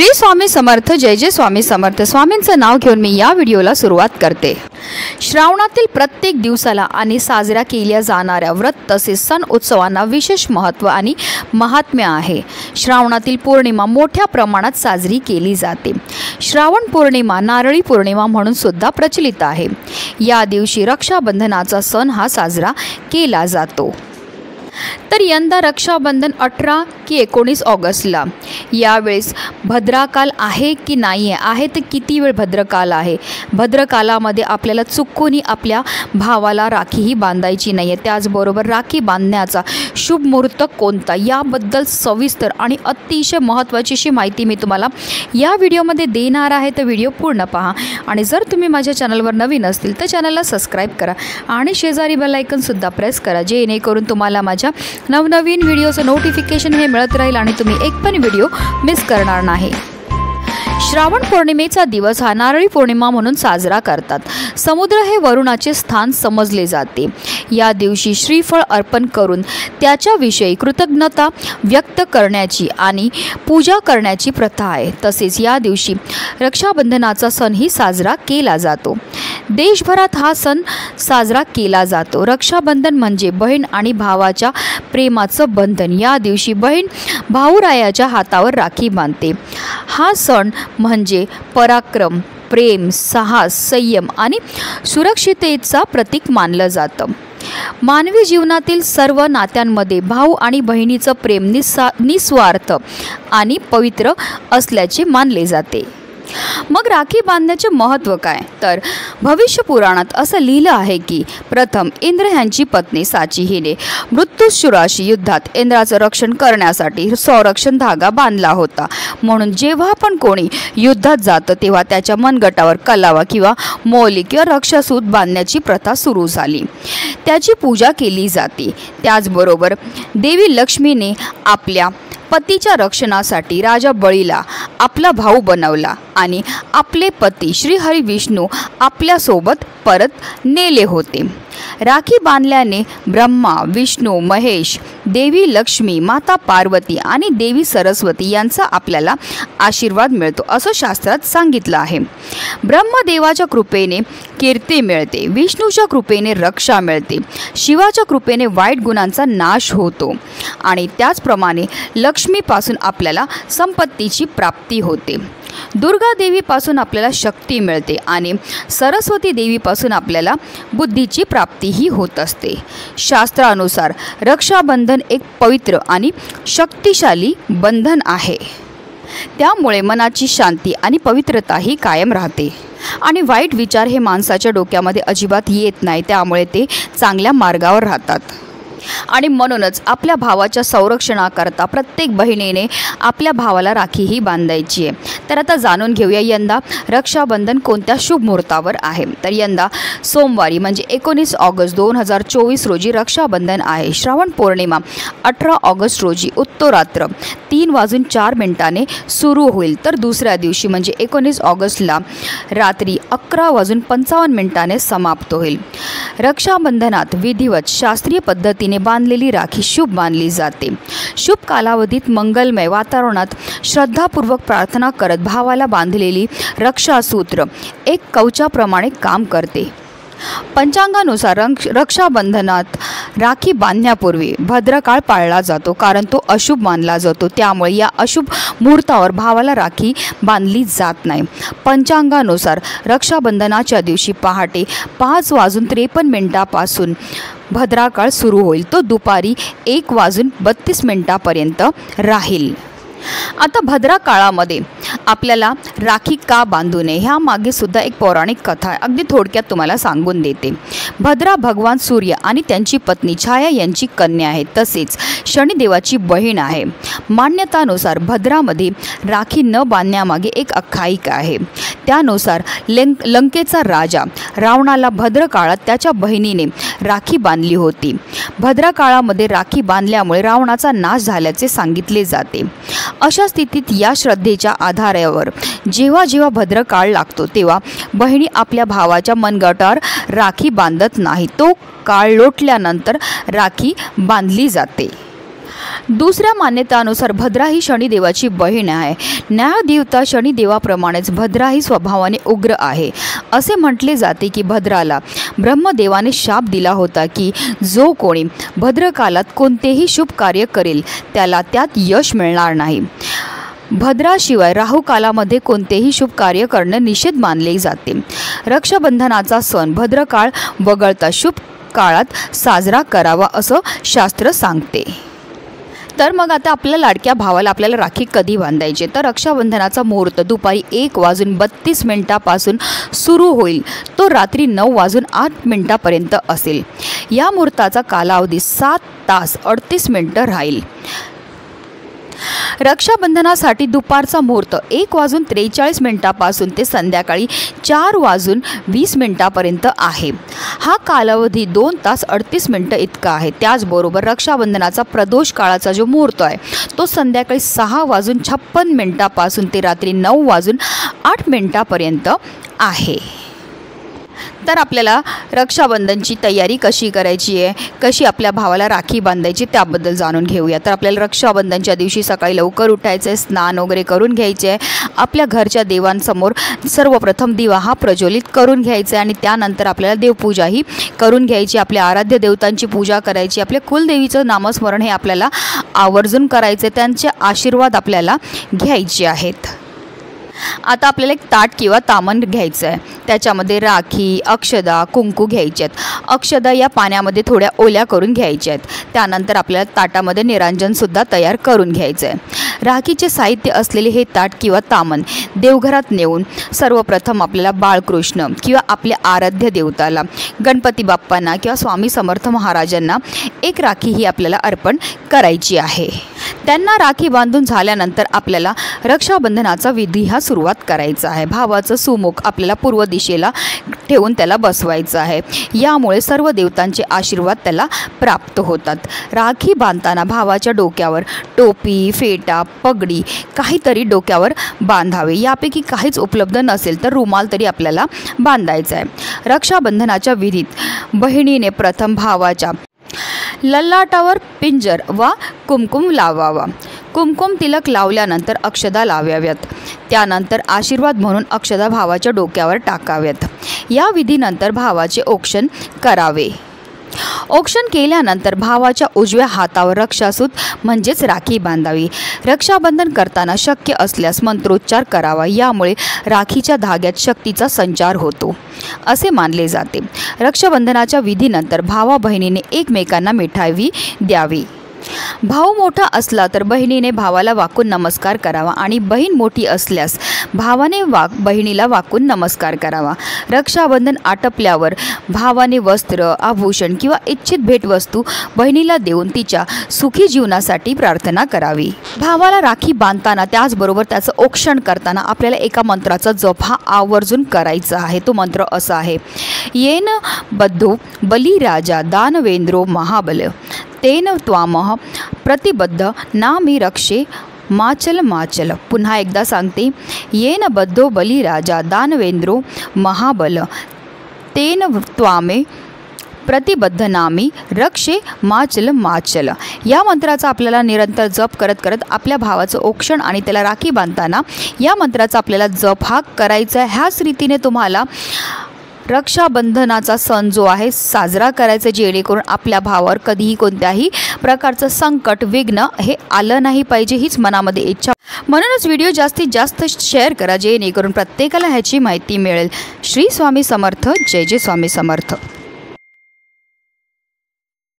श्री स्वामी समर्थ। जय जय स्वामी समर्थ। स्वामींचं नाव घेऊन मी या व्हिडिओला सुरुवात करते। श्रावणातील प्रत्येक दिवसाला आणि साजऱ्या केल्या जाणाऱ्या व्रत तसेच सण उत्सवांना विशेष महत्त्व आणि महात्म्य आहे। श्रावणातील पौर्णिमा मोठ्या प्रमाणात साजरी केली जाते। श्रावण पौर्णिमा नारळी पौर्णिमा म्हणून सुद्धा प्रचलित आहे। या दिवशी रक्षाबंधनाचा सण हा साजरा केला जातो। तर यंदा रक्षाबंधन 18 की 19 ऑगस्टला, यावेळेस भद्रकाल आहे की नाही आहे तर किती वेळ भद्रकाल आहे। भद्रकालामध्ये आपल्याला चुकूनही आपल्या भावाला राखीही बांधायची नाही आहे। त्याचबरोबर राखी बांधण्याचा शुभ मुहूर्त कोणता याबद्दल सविस्तर आणि अतिशय महत्त्वाची अशी माहिती मी तुम्हाला या व्हिडिओमध्ये देणार आहे। तर व्हिडिओ पूर्ण पहा आणि जर तुम्ही माझ्या चॅनलवर नवीन असतील तर चॅनलला सबस्क्राईब करा आणि शेजारी बेल आयकॉनसुद्धा प्रेस करा, जेणेकरून तुम्हाला माझ्या नवनवीन व्हिडिओचं नोटिफिकेशन हे मिळत राहील आणि तुम्ही एक पण व्हिडिओ मिस करणार नाही। श्रावण पौर्णिमेचा दिवस हा नारळी पौर्णिमा म्हणून साजरा करतात। समुद्र हे वरुणाचे स्थान समजले जाते। या दिवशी श्रीफळ अर्पण करून त्याच्याविषयी कृतज्ञता व्यक्त करण्याची आणि पूजा करण्याची प्रथा आहे। तसेच या दिवशी रक्षाबंधनाचा सणही साजरा केला जातो। देशभरात हा सण साजरा केला जातो। रक्षाबंधन म्हणजे बहीण आणि भावाच्या प्रेमाचं बंधन। या दिवशी बहीण भाऊरायाच्या हातावर राखी बांधते। हा सण म्हणजे पराक्रम, प्रेम, साहस, संयम आणि सुरक्षिततेचा प्रतीक मानलं जातं। मानवी जीवनातील सर्व नात्यांमध्ये भाऊ आणि बहिणीचं प्रेम निस्वार्थ आणि पवित्र असल्याचे मानले जाते। मग राखी बांधण्याचे महत्त्व काय, तर भविष्य पुराणात असं लिहिलं आहे की प्रथम इंद्र यांची पत्नी साची हिने मृत्युशूराशी युद्धात इंद्राचं रक्षण करण्यासाठी संरक्षण धागा बांधला होता। म्हणून जेव्हा पण कोणी युद्धात जातं तेव्हा त्याच्या मनगटावर कलावा किंवा मौली किंवा रक्षासूत बांधण्याची प्रथा सुरू झाली। त्याची पूजा केली जाते। त्याचबरोबर देवी लक्ष्मीने आपल्या पतीच्या रक्षणासाठी राजा बळीला आपला भाऊ बनवला आणि आपले पती श्री हरी विष्णू आपल्यासोबत परत नेले होते। राखी बांधल्याने ब्रह्मा, विष्णू, महेश, देवी लक्ष्मी, माता पार्वती आणि देवी सरस्वती यांचा आपल्याला आशीर्वाद मिळतो असं शास्त्रात सांगितलं आहे। ब्रह्मदेवाच्या कृपेने कीर्ती मिळते, विष्णूच्या कृपेने रक्षा मिळते, शिवाच्या कृपेने वाईट गुणांचा नाश होतो आणि त्याचप्रमाणे लक्ष्मीपासून आपल्याला संपत्तीची प्राप्ती होते। दुर्गा देवीपासून आपल्याला शक्ती मिळते आणि सरस्वती देवीपासून आपल्याला बुद्धीची प्राप्तीही होत असते। शास्त्रानुसार रक्षाबंधन एक पवित्र आणि शक्तिशाली बंधन आहे। त्यामुळे मनाची शांती आणि पवित्रताही कायम राहते आणि वाईट विचार हे माणसाच्या डोक्यामध्ये अजिबात येत नाही। त्यामुळे ते चांगल्या मार्गावर राहतात आणि म्हणूनच आपल्या भावाच्या संरक्षणाकरता प्रत्येक बहिणीने आपल्या भावाला राखीही बांधायची आहे। तर आता जाणून घेऊया यंदा रक्षाबंधन कोणत्या शुभ मुहूर्तावर आहे। तर यंदा सोमवारी म्हणजे 19 ऑगस्ट 2024 रोजी रक्षाबंधन आहे। श्रावण पौर्णिमा 18 ऑगस्ट रोजी उत्तरात्र 3:04 सुरू होईल, तर दुसऱ्या दिवशी म्हणजे 19 ऑगस्टला रात्री 11:55 समाप्त होईल। रक्षाबंधनात विधिवत शास्त्रीय पद्धतीने बांधलेली राखी शुभ मानली जाते। शुभ कालावधीत मंगलमय वातावरणात श्रद्धापूर्वक प्रार्थना करत भावाला बांधलेली रक्षासूत्र एक कवचाप्रमाणे काम करते। पंचांगानुसार रक्षाबंधनात राखी बांधण्यापूर्वी भद्रकाळ पाळला जातो, कारण तो अशुभ मानला जातो। त्यामुळे या अशुभ मुहूर्तावर भावाला राखी बांधली जात नाही। पंचांगानुसार रक्षाबंधनाच्या दिवशी पहाटे 5:53 भद्रकाळ सुरू होईल, तो दुपारी 1:32 राहील। आता भद्रा काळामध्ये आपल्याला राखी का बांधू नये ह्यामागे सुद्धा एक पौराणिक कथा आहे। अगदी थोडक्यात तुम्हाला सांगून देते। भद्रा भगवान सूर्य आणि त्यांची पत्नी छाया यांची कन्या आहे, तसेच शनिदेवाची बहीण आहे। मान्यतानुसार भद्रामध्ये राखी न बांधण्यामागे एक आख्यायिका आहे। त्यानुसार लंकेचा राजा रावणाला भद्रकाळात त्याच्या बहिणीने राखी बांधली होती। भद्रकाळामध्ये राखी बांधल्यामुळे रावणाचा नाश झाल्याचे सांगितले जाते। अशा स्थितीत या श्रद्धेच्या आधारावर जेव्हा जेव्हा भद्रकाळ लागतो तेव्हा बहिणी आपल्या भावाच्या मनगटावर राखी बांधत नाही, तो काळ लोटल्यानंतर राखी बांधली जाते। दुसऱ्या मान्यतानुसार भद्रा ही शनिदेवाची बहीण आहे। न्यायदेवता शनिदेवाप्रमाणेच भद्रा ही स्वभावाने उग्र आहे। असे म्हटले जाते की भद्राला ब्रह्मदेवाने शाप दिला होता की जो कोणी भद्रकालात कोणतेही शुभ कार्य करेल त्याला त्यात यश मिळणार नाही। भद्राशिवाय राहू कालामध्ये कोणतेही शुभ कार्य करणे निषेध मानले जाते। रक्षाबंधनाचा सण भद्रकाळ वगळता शुभ काळात साजरा करावा असं शास्त्र सांगते। तर मग आता आपल्या लाडक्या भावाला आपल्याला राखी कधी बांधायची, तर रक्षाबंधनाचा मुहूर्त दुपारी 1:32 सुरू होईल, तो रात्री 9:08 असेल। या मुहूर्ताचा कालावधी 7 तास 38 मिनिटं राहील। रक्षाबंधनासाठी दुपारचा मुहूर्त 1:43 ते संध्याकाळी 4:20 आहे। हा कालावधी 2 तास 38 मिनिटं इतका आहे। त्याचबरोबर रक्षाबंधनाचा प्रदोष काळाचा जो मुहूर्त आहे तो संध्याकाळी 6:56 ते रात्री 9:08 आहे। तर आपल्याला रक्षाबंधनची तयारी कशी करायची आहे, कशी आपल्या भावाला राखी बांधायची त्याबद्दल जाणून घेऊया। तर आपल्याला रक्षाबंधनच्या दिवशी सकाळी लवकर उठायचं आहे, स्नान वगैरे करून घ्यायचे आहे। आपल्या घरच्या देवांसमोर सर्वप्रथम दिवा हा प्रज्वलित करून घ्यायचा आहे आणि त्यानंतर आपल्याला देवपूजाही करून घ्यायची। आपल्या आराध्य देवतांची पूजा करायची, आपल्या कुलदेवीचं नामस्मरण हे आपल्याला आवर्जून करायचे, त्यांचे आशीर्वाद आपल्याला घ्यायचे आहेत। आता आपल्याला एक ताट किंवा तामण घ्यायचं आहे, त्याच्यामध्ये राखी, अक्षदा, कुंकू घ्यायचे आहेत। अक्षदा या पाण्यामध्ये थोड्या ओल्या करून घ्यायच्या आहेत। त्यानंतर आपल्याला ताटामध्ये निरांजनसुद्धा तयार करून घ्यायचं आहे। राखीचे साहित्य असलेले हे ताट किंवा तामण देवघरात नेऊन सर्वप्रथम आपल्याला बाळकृष्ण किंवा आपल्या आराध्य देवताला गणपती बाप्पांना किंवा स्वामी समर्थ महाराजांना एक राखी ही आपल्याला अर्पण करायची आहे। त्यांना राखी बांधून झाल्यानंतर आपल्याला रक्षाबंधनाचा विधी हा सुरुवात करायचा आहे। भावाचं सुमुख आपल्याला पूर्व दिशेला ठेवून त्याला बसवायचं आहे। यामुळे सर्व देवतांचे आशीर्वाद त्याला प्राप्त होतात। राखी बांधताना भावाच्या डोक्यावर टोपी, फेटा, पगडी काहीतरी डोक्यावर बांधावे। यापैकी काहीच उपलब्ध नसेल तर रुमाल तरी आपल्याला बांधायचा आहे। रक्षाबंधनाच्या विधीत बहिणीने प्रथम भावाच्या ललाटावर पिंजर वा कुमकुम लावावा। कुमकुम तिलक लावल्यानंतर अक्षदा लावाव्यात। त्यानंतर आशीर्वाद म्हणून अक्षदा भावाच्या डोक्यावर टाकाव्यात। या विधीनंतर भावाचे औक्षण करावे। औक्षण केल्यानंतर भावाच्या उजव्या हातावर रक्षासूत म्हणजेच राखी बांधावी। रक्षाबंधन करताना शक्य असल्यास मंत्रोच्चार करावा, यामुळे राखीच्या धाग्यात शक्तीचा संचार होतो असे मानले जाते। रक्षाबंधनाच्या विधीनंतर भावा बहिणीने एकमेकांना मिठाई द्यावी। भाऊ मोठा असला तर बहिणीने भावाला वाकून नमस्कार करावा आणि बहीण मोठी असल्यास भावाने बहिणीला वाकून नमस्कार करावा। रक्षाबंधन आटपल्यावर भावाने वस्त्र, आभूषण किंवा इच्छित भेटवस्तू बहिणीला देऊन तिच्या सुखी जीवनासाठी प्रार्थना करावी। भावाला राखी बांधताना त्याचबरोबर त्याचं औक्षण करताना आपल्याला एका मंत्राचा जप हा आवर्जून करायचा आहे। तो मंत्र असा आहे, येन बद्धो बलिराजा दानवेंद्रो महाबल तेन त्वामह प्रतिबद्ध नामी रक्षे माचल माचल। पुन्हा एकदा सांगते, येन बद्धो बलिराजा दानवेंद्रो महाबल तेन त्वामे प्रतिबद्ध नामी रक्षे माचल माचल। या मंत्राचा आपल्याला निरंतर जप करत करत आपल्या भावाचं औक्षण आणि त्याला राखी बांधताना या मंत्राचा आपल्याला जप हा करायचा। ह्याच रीतीने तुम्हाला रक्षाबंधनाचा सण जो आहे साजरा करायचा, जेणेकरून आपल्या भावावर कधीही कोणत्याही प्रकारचं संकट, विघ्न हे आलं नाही पाहिजे, हीच मनामध्ये इच्छा। म्हणूनच व्हिडिओ जास्तीत जास्त शेअर करा, जेणेकरून प्रत्येकाला ह्याची माहिती मिळेल। श्री स्वामी समर्थ। जय जय स्वामी समर्थ।